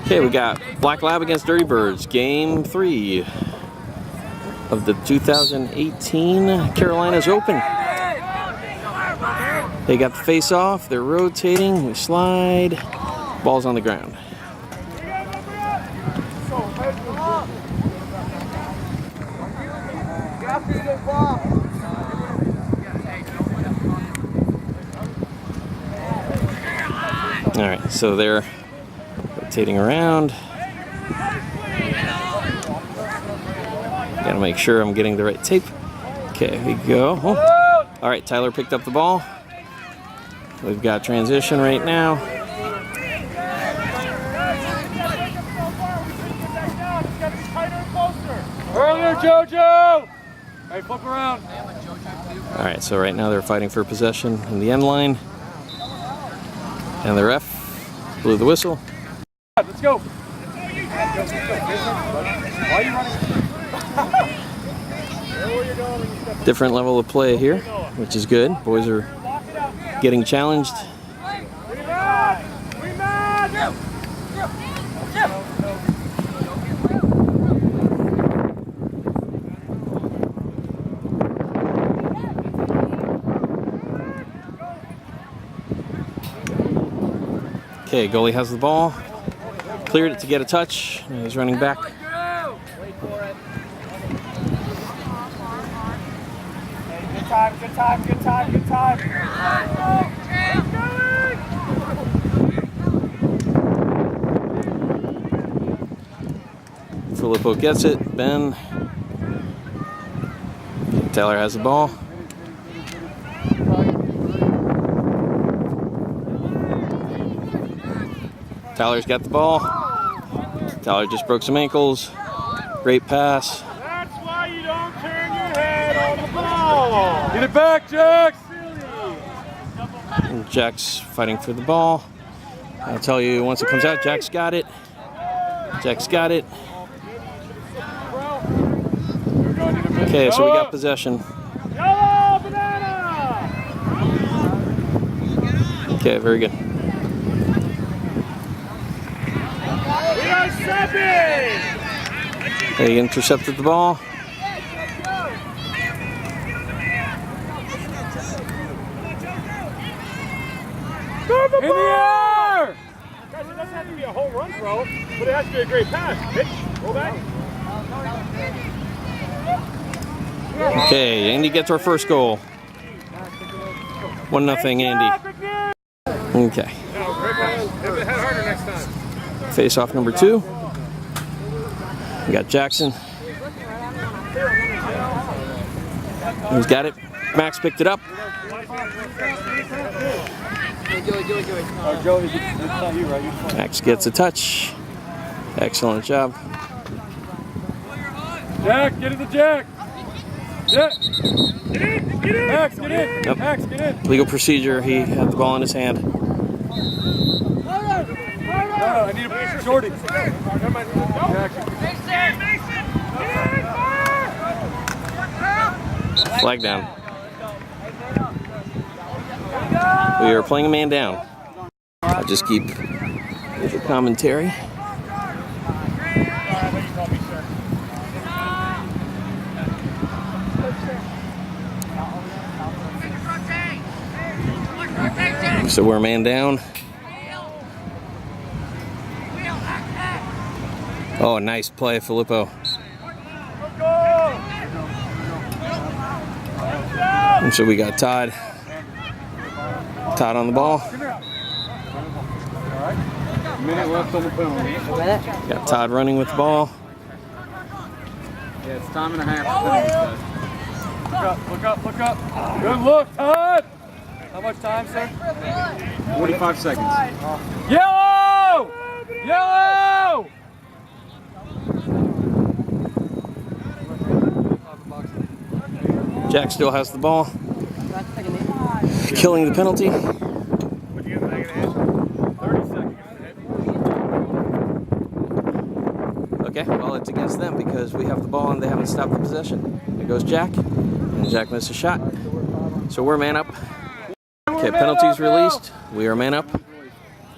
Okay, we got Black Lab against Dirty Birds, Game 3 of the 2018 Carolinas Open. They got the face-off, they're rotating, we slide, ball's on the ground. Alright, so they're rotating around. Gotta make sure I'm getting the right tape. Okay, here we go. Oh. Alright, Tyler picked up the ball. We've got transition right now. Earlier, JoJo! Hey, flip around. Alright, so right now they're fighting for possession in the end line. And the ref blew the whistle. Let's go. Why are you running? Different level of play here, which is good. Boys are getting challenged. Okay, goalie has the ball. Cleared it to get a touch. He's running back. Good time, good time, good time, good time. Filippo gets it. Ben. Taylor has the ball. Tyler's got the ball. Tyler just broke some ankles. Great pass. That's why you don't turn your head on the ball. Get it back, Jax. And Jack's fighting for the ball. I'll tell you, once it comes out, Jack's got it. Jack's got it. Okay, so we got possession. Yellow banana. Okay, very good. They intercepted the ball. In the air! Guys, it doesn't have to be a home run throw, but it has to be a great pass. Pitch, roll back. Okay, Andy gets our first goal. 1-0, Andy. Okay. Face off number 2. We got Jackson. He's got it. Max picked it up. Max gets a touch. Excellent job. Jack, get it to Jack. Jack. Get in. Get in. Max, get in. Yep. Max, get in. Legal procedure. He had the ball in his hand. I need a shorty. Flag down. We are playing a man down. I'll just keep with the commentary. So we're a man down. Oh, nice play, Filippo. And so we got Todd. Todd on the ball. Minute left on the penalty. Got Todd running with the ball. Yeah, it's time and a half. Look up, look up, look up. Good look, Todd. How much time, sir? 45 seconds. Yellow! Yellow! Jack still has the ball. Killing the penalty. 30 seconds. Okay, well, it's against them because we have the ball and they haven't stopped the possession. There goes Jack, and Jack missed a shot. So we're man up. Okay, penalties released. We are man up.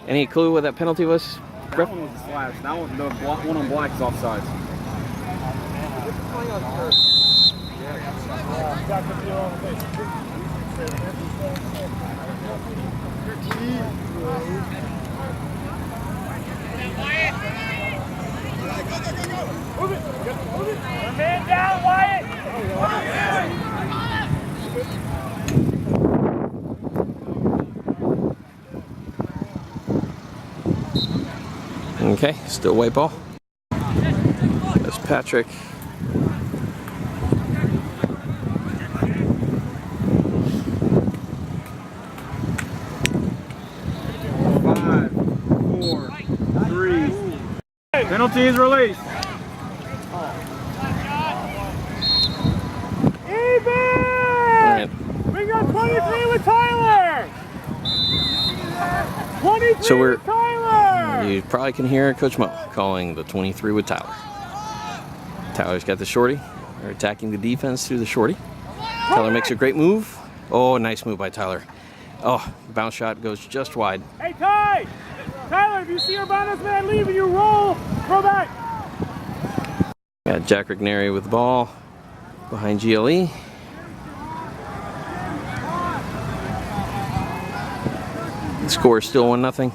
Any clue what that penalty was? That one was a slash. That one, the one on black is offside. Man down, Wyatt! Okay, still white ball. That's Patrick. Five, four, three. Penalty is released. Right. We got 23 with Tyler! 23 So we're- with Tyler! You probably can hear Coach Mo calling the 23 with Tyler. Tyler's got the shorty. They're attacking the defense through the shorty. Tyler makes a great move. Oh, nice move by Tyler. Oh, bounce shot goes just wide. Hey, Ty! Tyler, if you see Urbano's man leaving, you roll! Throw back! Got Jack Rigneri with the ball behind GLE. The score is still 1-0.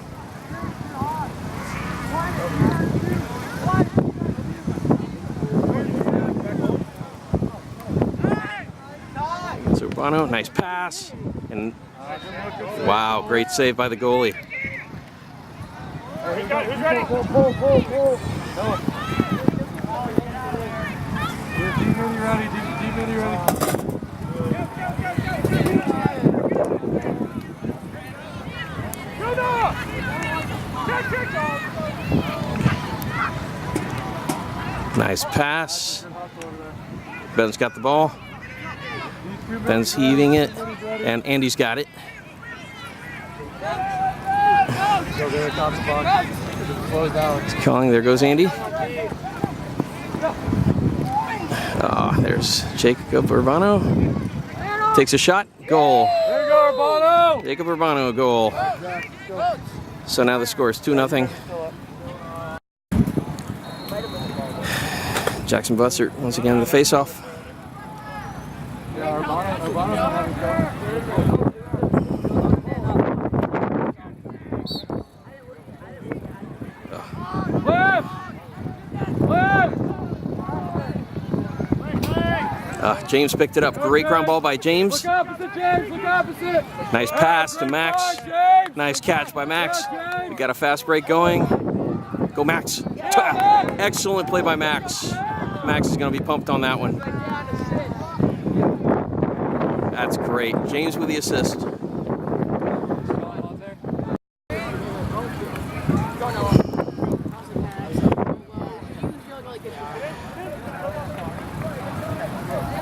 It's Urbano, nice pass, and wow, great save by the goalie. Who's ready? Pull. D-Mini ready. Nice pass. Ben's got the ball. Ben's heaving it, and Andy's got it. He's calling. There goes Andy. There's Jacob Urbano. Takes a shot. Goal. There you go, Urbano. Jacob Urbano, a goal. So now the score is 2-0. Jackson Bussert once again the face-off. James picked it up. Great ground ball by James. Look opposite, James. Look opposite. Nice pass to Max. Nice catch by Max. We got a fast break going. Go Max. Excellent play by Max. Max is going to be pumped on that one. That's great. James with the assist.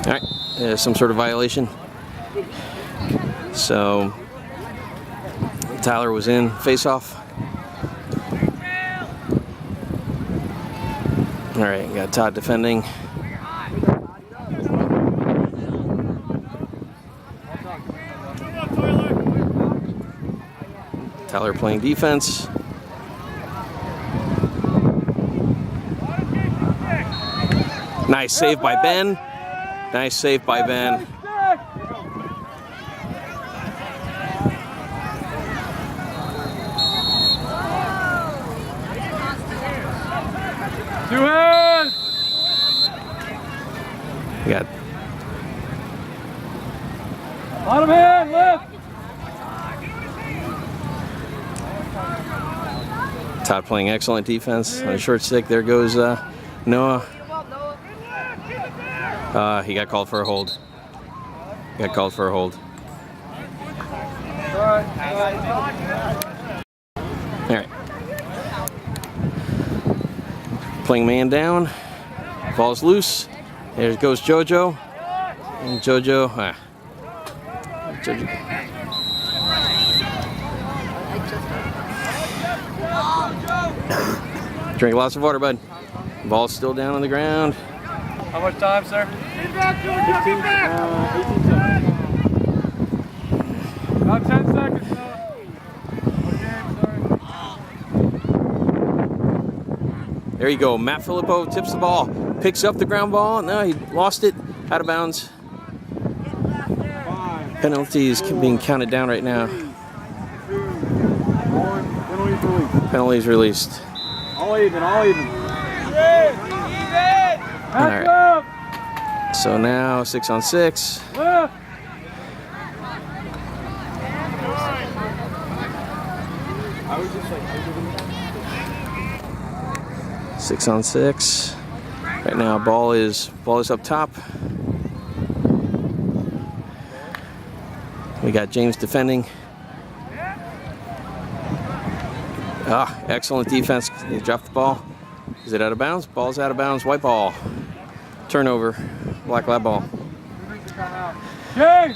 All right, there's some sort of violation. So Tyler was in face-off. All right, got Todd defending. Tyler playing defense. Nice save by Ben. Nice save by Ben. Two hands. We got Bottom hand, lift. Todd playing excellent defense on a short stick. There goes Noah. He got called for a hold. Got called for a hold. All right. Playing man down. Ball's loose. There goes JoJo. And JoJo. JoJo. Drink lots of water, bud. Ball's still down on the ground. How much time, sir? Get back, Georgia, get back! 18 seconds. About 10 seconds, Noah. Okay, sorry. There you go. Matt Filippo tips the ball, picks up the ground ball. No, he lost it. Out of bounds. Penalties being counted down right now. Penalties released. All even, all even. All right. So now 6 on 6. 6 on 6. Right now, ball is up top. We got James defending. Excellent defense. He dropped the ball. Is it out of bounds? Ball's out of bounds. White ball. Turnover. Black lab ball. James,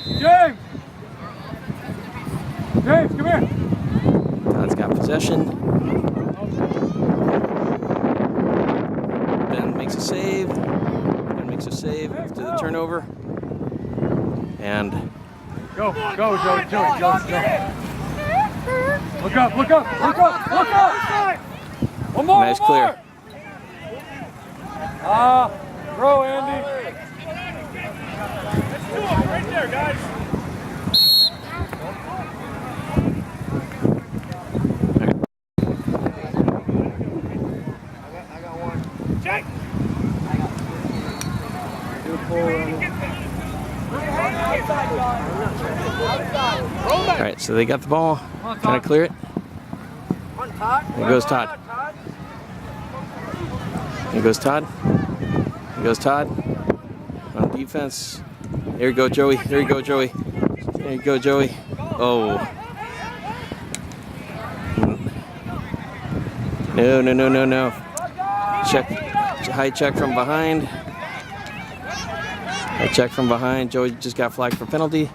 come here. Todd's got possession. Ben makes a save. After the turnover. And Go, Joey. Look up. One more. nice clear. Throw, Andy. Right there, guys. I got one. Check. All right, so they got the ball. Trying to clear it. There goes Todd. On defense. There you go, Joey. Oh. No. Check. High check from behind. Joey just got flagged for penalty.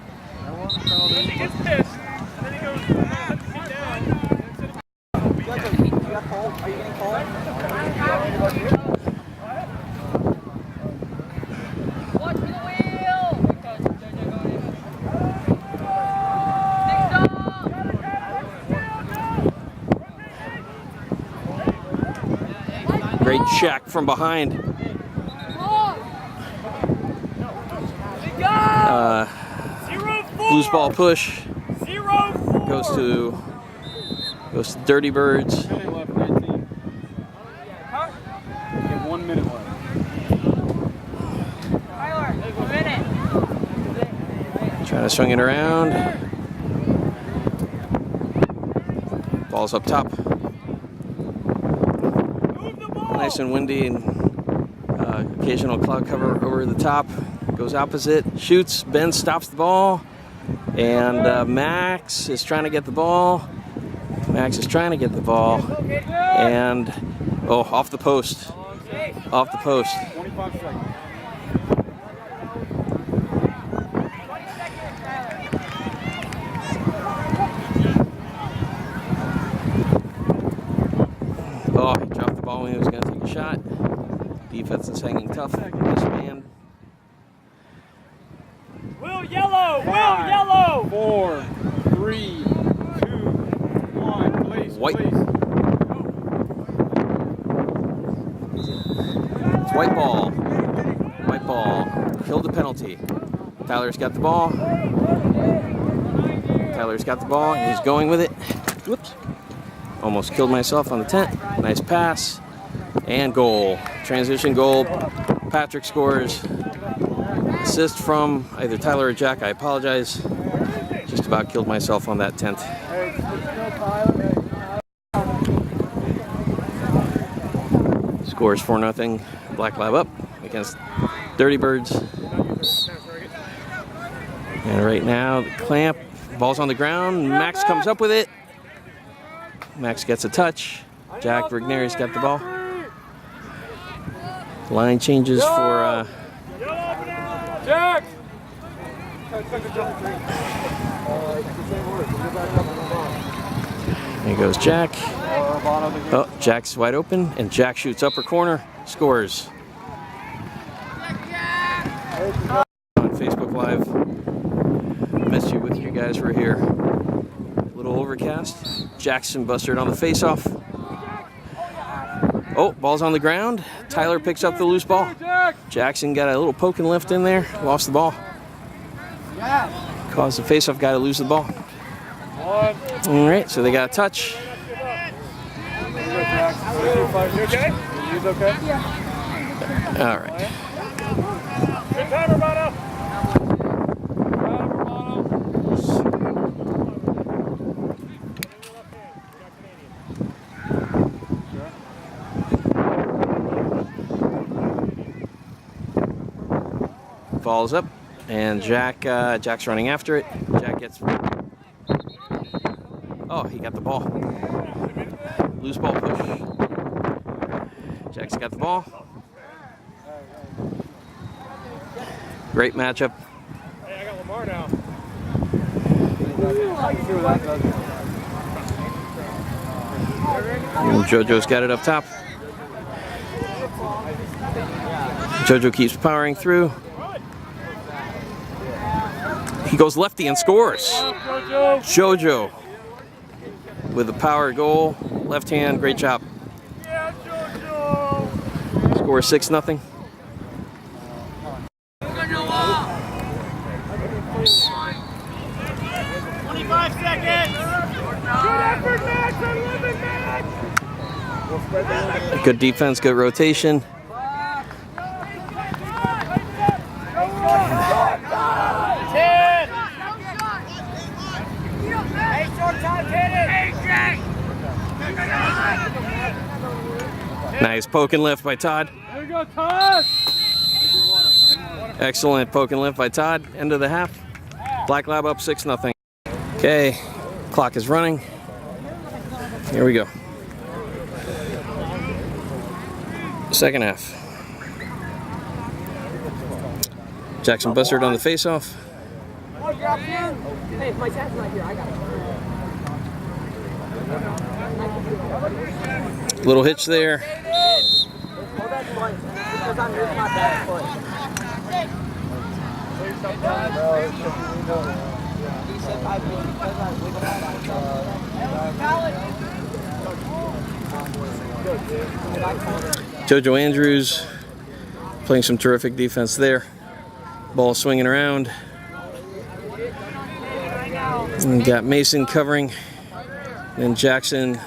Great check from behind. Loose ball push. Goes to Dirty Birds. Minute left, 19. 1 minute left. Trying to swing it around. Ball's up top. Nice and windy and occasional cloud cover over the top. Goes opposite, shoots, Ben stops the ball, and Max is trying to get the ball. And off the post. 25 seconds. He dropped the ball when he was going to take a shot. Defense is hanging tough in this man. Will yellow! 4, 3, 2, 1. Please, White. please. It's white ball. Killed the penalty. Tyler's got the ball. He's going with it. Whoops. Almost killed myself on the tent. Nice pass. And goal. Transition goal. Patrick scores. Assist from either Tyler or Jack. I apologize. Just about killed myself on that tent. Scores 4-0. Black Lab up against Dirty Birds. And right now, the clamp. Ball's on the ground. Max comes up with it. Max gets a touch. Jack Brigneri's got the ball. Line changes for Jack! There goes Jack. Jack's wide open, and Jack shoots upper corner, scores. On Facebook Live. Missed you with you guys were here. A little overcast. Jackson busted on the face-off. Oh, ball's on the ground. Tyler picks up the loose ball. Jackson got a little poke and lift in there. Lost the ball. Caused the face-off guy to lose the ball. All right, so they got a touch. All right. Good time, Romano. Ball's up, and Jack's running after it. Jack gets. Oh, he got the ball. Loose ball push. Jack's got the ball. Great matchup. Hey, I got Lamar now. And JoJo's got it up top. JoJo keeps powering through. He goes lefty and scores. JoJo with a power goal. Left hand, great job. Score 6-0. Good defense, good rotation. Nice poke and lift by Todd. There you go, Todd. Excellent poke and lift by Todd. End of the half. Black Lab up 6-0. Okay, clock is running. Here we go. Second half. Jackson Bussard on the face-off. Hey, my dad's not here. I got it. Little hitch there. JoJo Andrews playing some terrific defense there. Ball swinging around. And got Mason covering. Then Jackson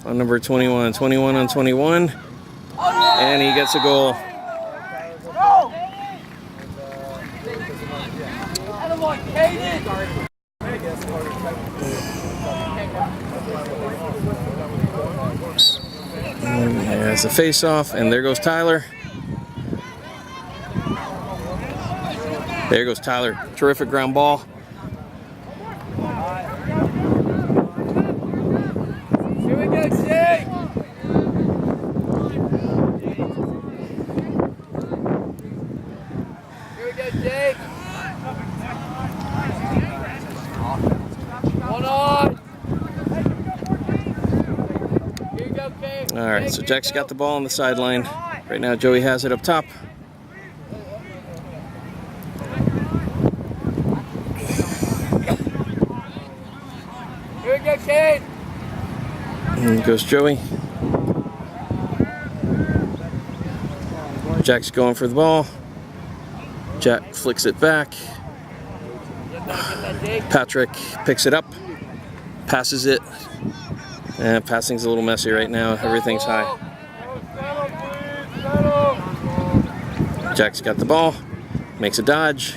on number 21. 21 on 21. And he gets a goal. And there's a face-off, and there goes Tyler. There goes Tyler. Terrific ground ball. Here we go, Jake. Here we go, Jake. Hold on. Here you go, Kate. All right, so Jack's got the ball on the sideline. Right now, Joey has it up top. Here we go, Kate. And goes Joey. Jack's going for the ball. Jack flicks it back. Patrick picks it up, passes it. And passing's a little messy right now. Everything's high. Jack's got the ball, makes a dodge,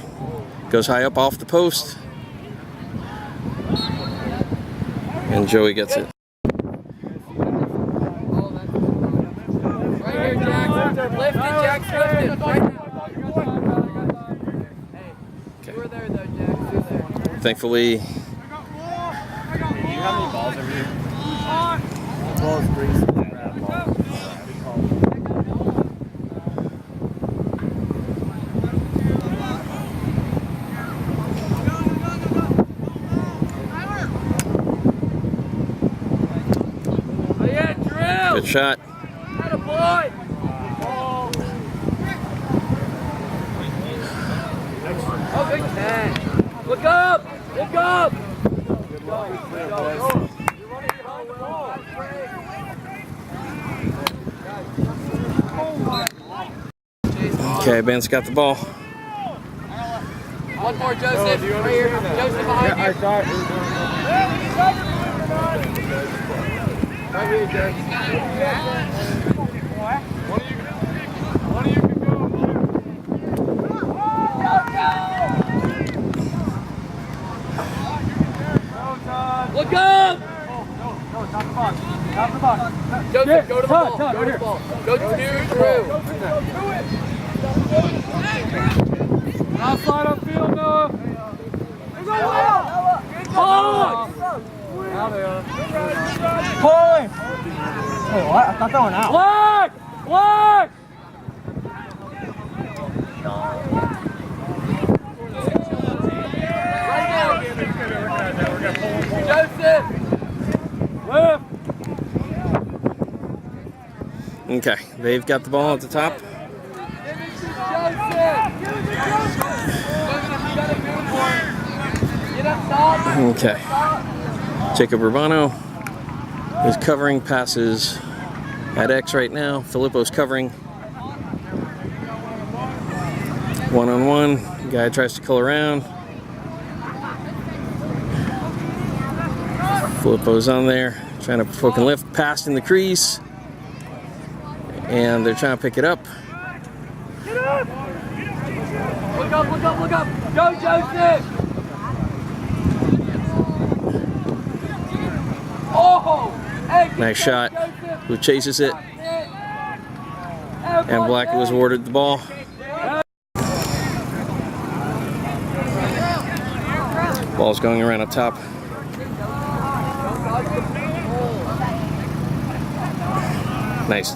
goes high up off the post. And Joey gets it. Right here, Jackson. Lift it, Jackson. Lift it. Right now. Hey, you were there, though, Jackson. You were there. Thankfully, Do you have any balls over here? Balls, grease, good shot. Attaboy. Oh, big catch. Look up. Look up. Okay, Ben's got the ball. One more, Joseph. Right here. Joseph behind you. Right here, Joseph. One of you can go. Look up! No, top the box. Top the box. Joseph, go to the ball. Go to the ball. Go through. Outside of field, Noah. Ball! Now they are. Pulling! Wait, what? I thought that one out. Flag! Flag! Joseph! Left! Okay, they've got the ball at the top. Okay. Jacob Urbano is covering passes at X right now. Filippo's covering. One-on-one. Guy tries to call around. Filippo's on there, trying to poke and lift, pass in the crease. And they're trying to pick it up. Look up, look up, look up! Go, Joseph! Oh! Hey, Nice shot. Who chases it? And Black was awarded the ball. Ball's going around up top. Nice.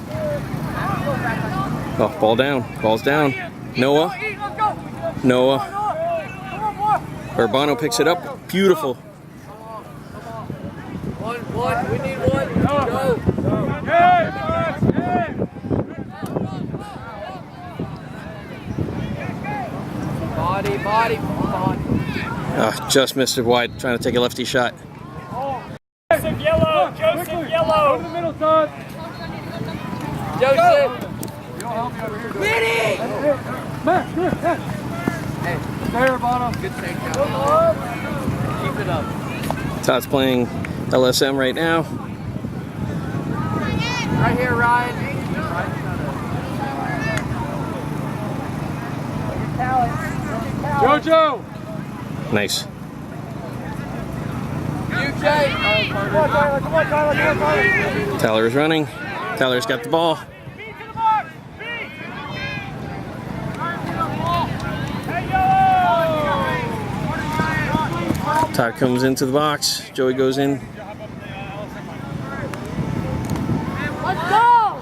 Oh, ball down. Ball's down. Noah. Urbano picks it up. Beautiful. One, we need one. Go. Body. Just missed it wide, trying to take a lefty shot. Joseph Yellow! Joseph Go Yellow! to the middle, Todd. Joseph! Matt, come here. Hey, Stay here, Bono. good take, Keep it up. Todd's playing LSM right now. Right here, Ryan. Jojo! Nice. UK! Come on, Tyler! Tyler's running. Tyler's got the ball. Feet to the box! Feet! Hey, Todd comes into the box. Joey goes in. Let's go!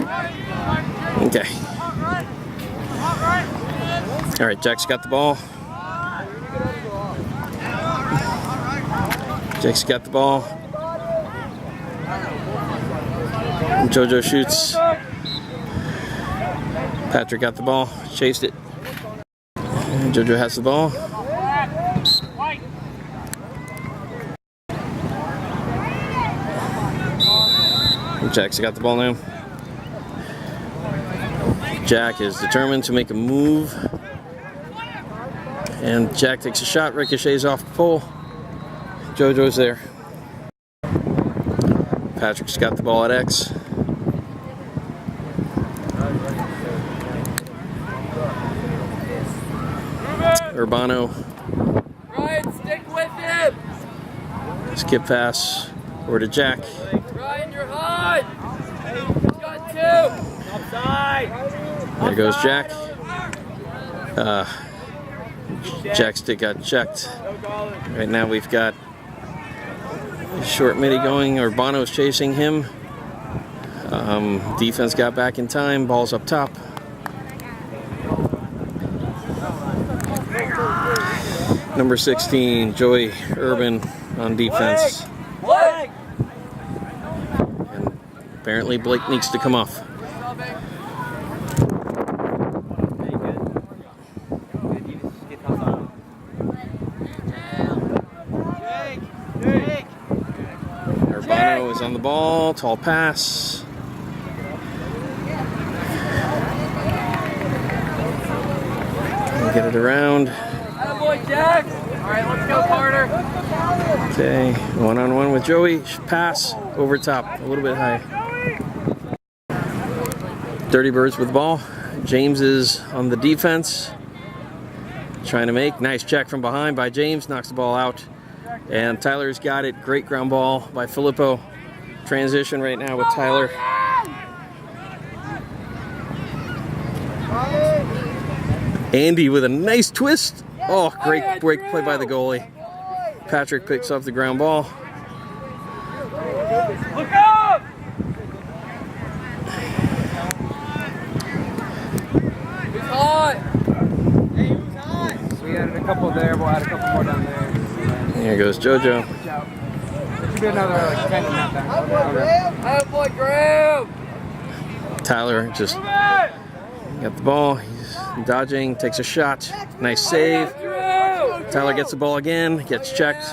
Okay. All right, Jack's got the ball. Jack's got the ball. And Jojo shoots. Patrick got the ball. Chased it. And Jojo has the ball. And Jack's got the ball now. Jack is determined to make a move. And Jack takes a shot, ricochets off the pole. Jojo's there. Patrick's got the ball at X. Urbano. Ryan, stick with him! Skip pass over to Jack. Ryan, you're hot! Got two! Offside! There goes Jack. Jack's stick got checked. Right now we've got a short midi going. Urbano's chasing him. Defense got back in time. Ball's up top. Number 16, Joey Urban on defense. What? And apparently Blake needs to come off. Urbano is on the ball. Tall pass. Get it around. Attaboy, Jack. All right, let's go, Carter. Okay, one-on-one with Joey. Pass over top, a little bit high. Dirty Birds with the ball. James is on the defense. Trying to make. Nice check from behind by James. Knocks the ball out. And Tyler's got it. Great ground ball by Filippo. Transition right now with Tyler. Andy with a nice twist. Oh, great break play by the goalie. Patrick picks up the ground ball. Look up! Who's hot? We added a couple there, we'll add a couple more down there. Here goes JoJo. Watch out. There should be another like 10 in that back. Attaboy, Graham. Tyler just got the ball. He's dodging, takes a shot. Nice save. Tyler gets the ball again, gets checked.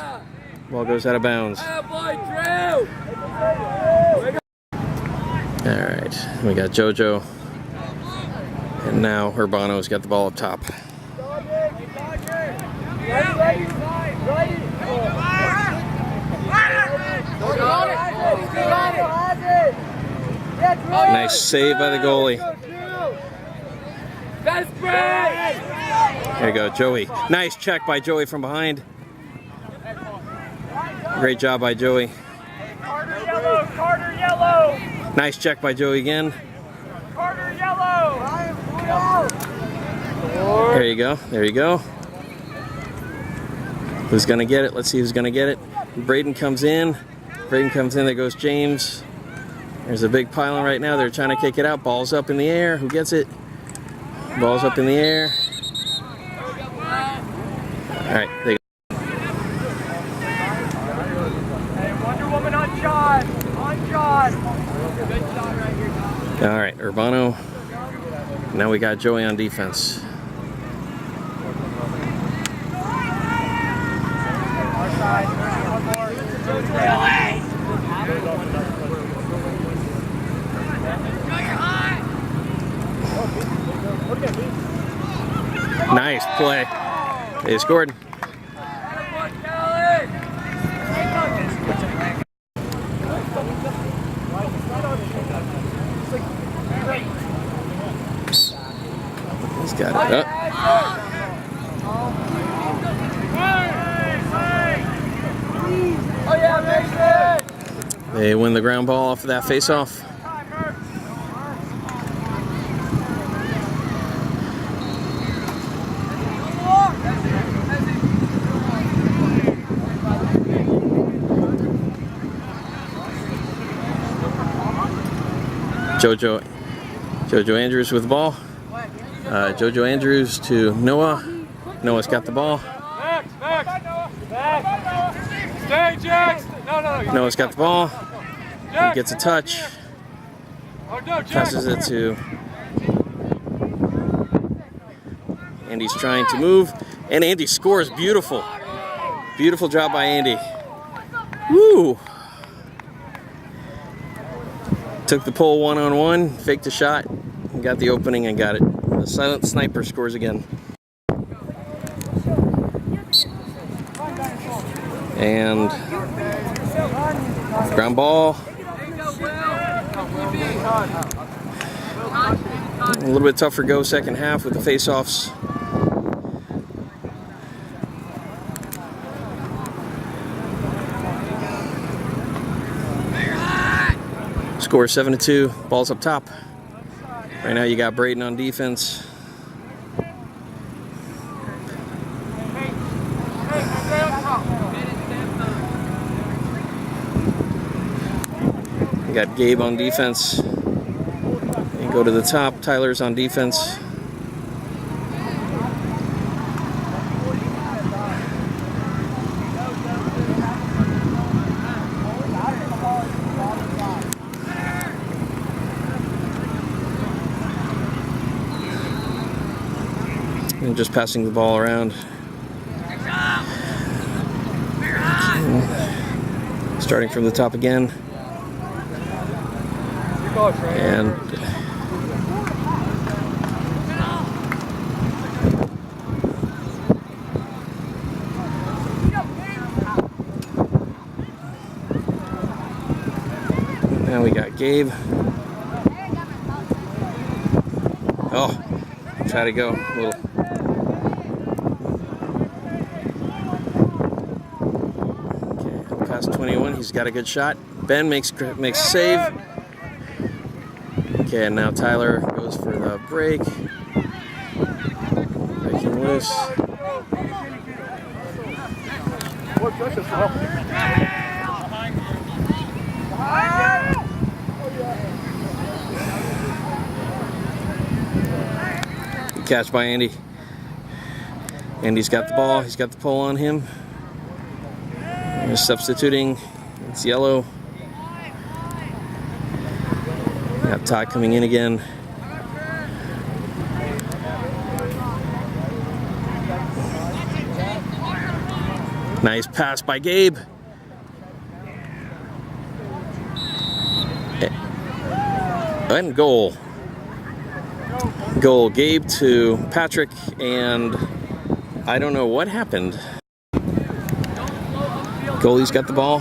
Ball goes out of bounds. Attaboy, Drew. All right, we got JoJo. And now Urbano's got the ball up top. Nice save by the goalie. Best break. There you go, Joey. Nice check by Joey from behind. Great job by Joey. Carter yellow, Carter yellow, Nice check by Joey again. Carter yellow. There you go, there you go. Who's gonna get it? Let's see who's gonna get it. Braden comes in. Braden comes in, there goes James. There's a big pylon right now. They're trying to kick it out. Ball's up in the air. Who gets it? Ball's up in the air. All right, they go. Hey, Wonder Woman on John. On John. Good shot right here, Tom. All right, Urbano. Now we got Joey on defense. Our side. One more. Nice play. They scored. Attaboy, Kelly. He's got it up. Oh yeah, Mason. They win the ground ball off of that face-off. JoJo Andrews with the ball. JoJo Andrews to Noah. Noah's got the ball. Back. Stay, Jax. No. Noah's got the ball. He Jax. gets a touch. Oh, no, Jax. Passes it to Andy's trying to move. And Andy scores. Beautiful. Beautiful job by Andy. Woo! Took the pull one-on-one, faked a shot, and got the opening and got it. The silent sniper scores again. And ground ball. A little bit tougher go second half with the face-offs. Score 7-2, ball's up top. Right now you got Braden on defense. You got Gabe on defense. And go to the top, Tyler's on defense. And just passing the ball around. Starting from the top again. And Now we got Gabe. Oh, try to go a little. Okay, past 21. He's got a good shot. Ben makes a save. Okay, and now Tyler goes for the break. Breaking loose. Good catch by Andy. Andy's got the ball. He's got the pole on him. He's substituting. It's yellow. Got Todd coming in again. Nice pass by Gabe. And goal. Goal. Gabe to Patrick, and I don't know what happened. Goalie's got the ball.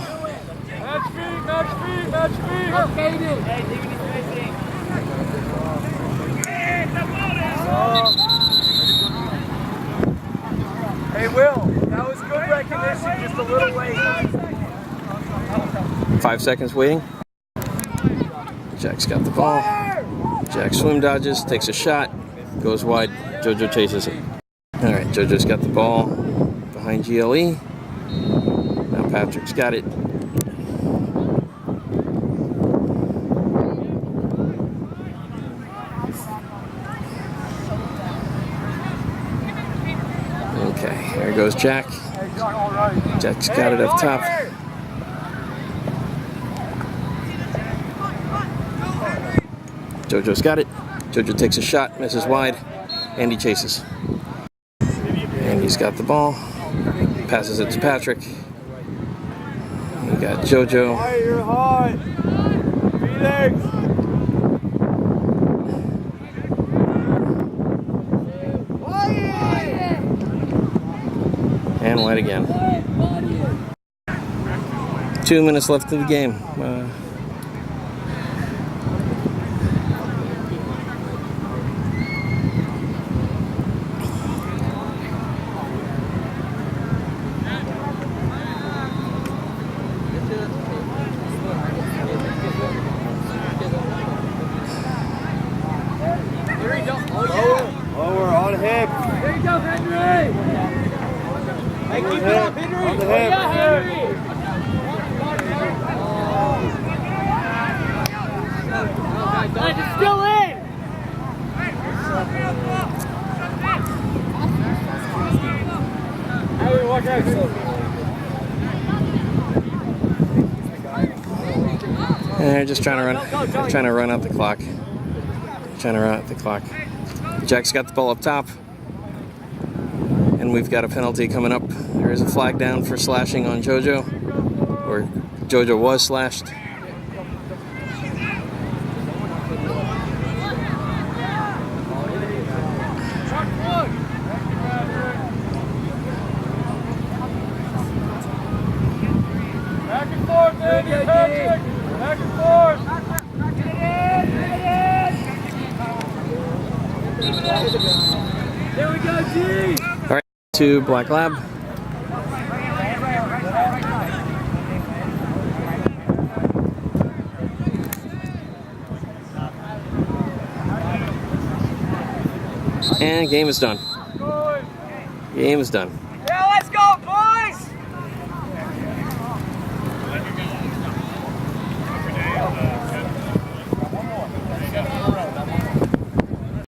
Hey, Will, that was good recognition, just a little late. 5 seconds waiting. Jack's got the ball. Jack swim dodges, takes a shot, goes wide. JoJo chases it. All right, JoJo's got the ball behind GLE. Now Patrick's got it. Okay, there goes Jack. Jack's got it up top. JoJo's got it. JoJo takes a shot, misses wide. Andy chases. Andy's got the ball. Passes it to Patrick. We got JoJo. You're hot. Felix. And wide again. 2 minutes left of the game. Lower, on the hip. There you go, Henry! Hey, keep it up, Henry! On the hip. Yeah, Henry! It's still in! Hey, watch out. They're just trying to run out the clock. Jack's got the ball up top, and we've got a penalty coming up. There is a flag down for slashing on JoJo, or JoJo was slashed. Back and forth, baby. Patrick. Back and forth. There we go, G! All right, to Black Lab. And game is done. Game is done.